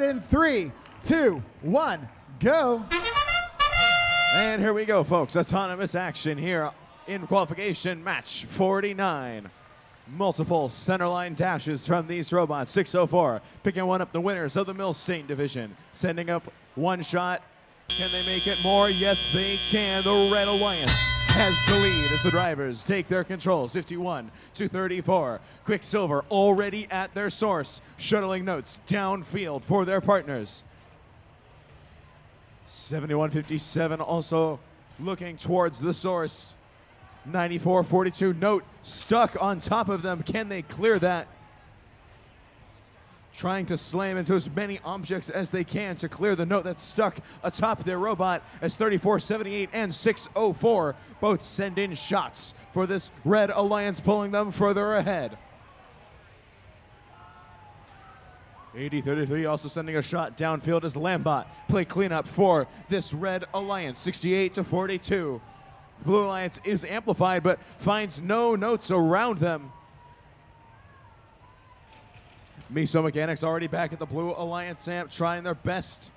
in 3, 2, 1, go. And here we go, folks. Autonomous action here in qualification match 49. Multiple centerline dashes from these robots. 604 picking one up, the winners of the Milstein division. Sending up one shot. Can they make it more? Yes, they can. The Red Alliance has the lead as the drivers take their controls. 51 to 34. Quicksilver already at their source, shuttling notes downfield for their partners. 71-57 also looking towards the source. 94-42 note stuck on top of them. Can they clear that? Trying to slam into as many objects as they can to clear the note that's stuck atop their robot as 34-78 and 604 both send in shots for this Red Alliance, pulling them further ahead. 80-33 also sending a shot downfield as Lambot play cleanup for this Red Alliance. 68-42. Blue Alliance is amplified but finds no notes around them. Miso Mechanics already back at the Blue Alliance amp, trying their best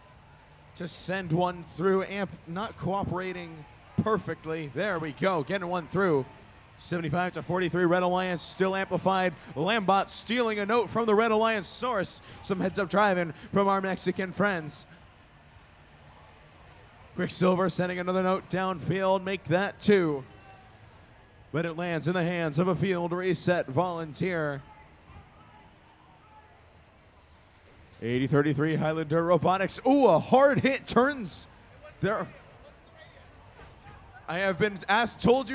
to send one through. Amp not cooperating perfectly. There we go, getting one through. 75-43, Red Alliance still amplified. Lambot stealing a note from the Red Alliance source. Some heads-up driving from our Mexican friends. Quicksilver sending another note downfield, make that 2. But it lands in the hands of a field reset volunteer. 80-33, Highlander Robotics. Ooh, a hard hit turns there. I have been told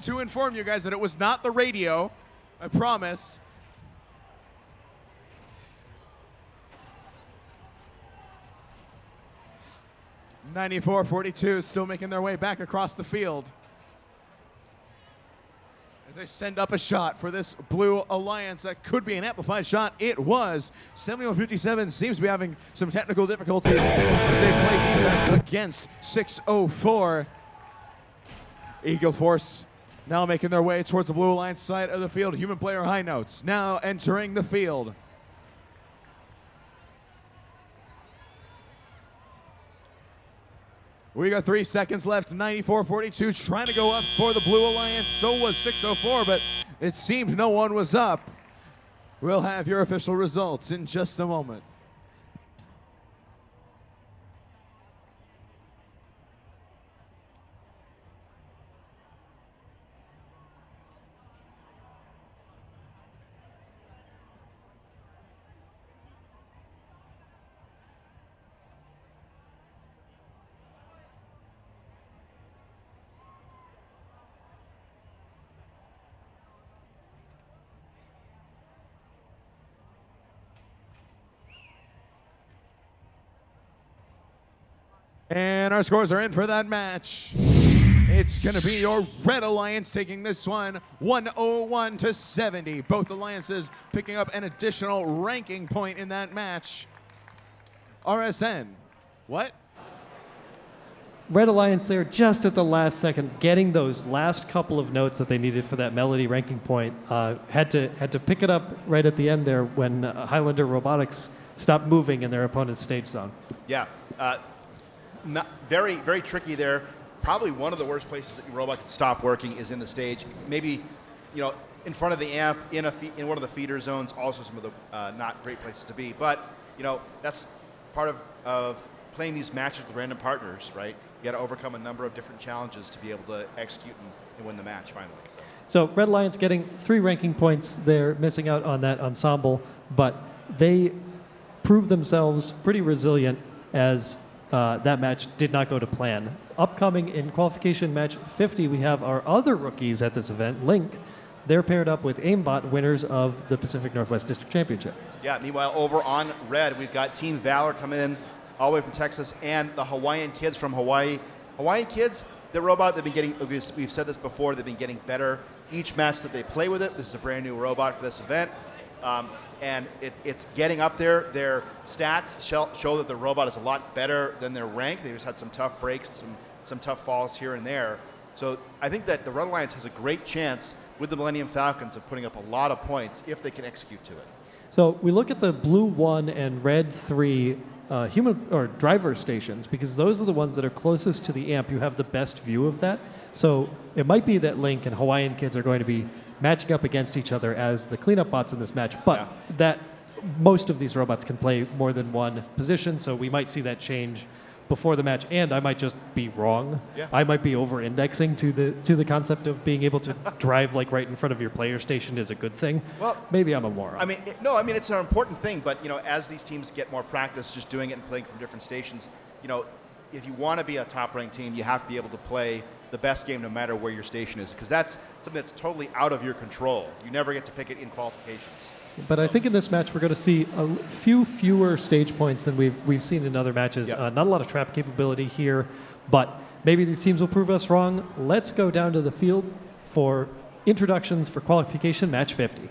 to inform you guys that it was not the radio. I promise. (94-42) still making their way back across the field as they send up a shot for this Blue Alliance. That could be an amplified shot. It was. 71-57 seems to be having some technical difficulties as they play defense against 604. Eagle Force now making their way towards the Blue Alliance side of the field. Human player high notes now entering the field. We got 3 seconds left. 94-42 trying to go up for the Blue Alliance. So was 604, but it seemed no one was up. We'll have your official results in just a moment. And our scores are in for that match. It's going to be your Red Alliance taking this one 101-70. Both alliances picking up an additional ranking point in that match. RSN, what? Red Alliance there just at the last second, getting those last couple of notes that they needed for that melody ranking point. Had to pick it up right at the end there when Highlander Robotics stopped moving in their opponent's stage zone. Yeah. Very, very tricky there. Probably one of the worst places that your robot can stop working is in the stage. Maybe, in front of the amp, in one of the feeder zones. Also, some of the not great places to be. But that's part of playing these matches with random partners, right? You got to overcome a number of different challenges to be able to execute and win the match finally. So Red Alliance getting 3 ranking points. They're missing out on that ensemble, but they proved themselves pretty resilient as that match did not go to plan. Upcoming in qualification match 50, we have our other rookies at this event, Link. They're paired up with Aimbot, winners of the Pacific Northwest District Championship. Yeah, meanwhile, over on Red, we've got Team Valor coming in all the way from Texas and the Hawaiian Kids from Hawaii. Hawaiian Kids, the robot, they've been getting, we've said this before, they've been getting better each match that they play with it. This is a brand new robot for this event. And it's getting up there. Their stats show that the robot is a lot better than their rank. They just had some tough breaks, some tough falls here and there. So I think that the Red Alliance has a great chance with the Millennium Falcons of putting up a lot of points if they can execute to it. So we look at the Blue 1 and Red 3 human or driver stations, because those are the ones that are closest to the amp. You have the best view of that. So it might be that Link and Hawaiian Kids are going to be matching up against each other as the cleanup bots in this match, but that most of these robots can play more than one position, so we might see that change before the match, and I might just be wrong. Yeah. I might be over-indexing to the concept of being able to drive like right in front of your player station is a good thing. Well, maybe I'm a moron. I mean, it's an important thing, but as these teams get more practice just doing it and playing from different stations, if you want to be a top-ranked team, you have to be able to play the best game no matter where your station is, because that's something that's totally out of your control. You never get to pick it in qualifications. But I think in this match we're going to see a few fewer stage points than we've seen in other matches. Not a lot of trap capability here, but maybe these teams will prove us wrong. Let's go down to the field for introductions for qualification match 50.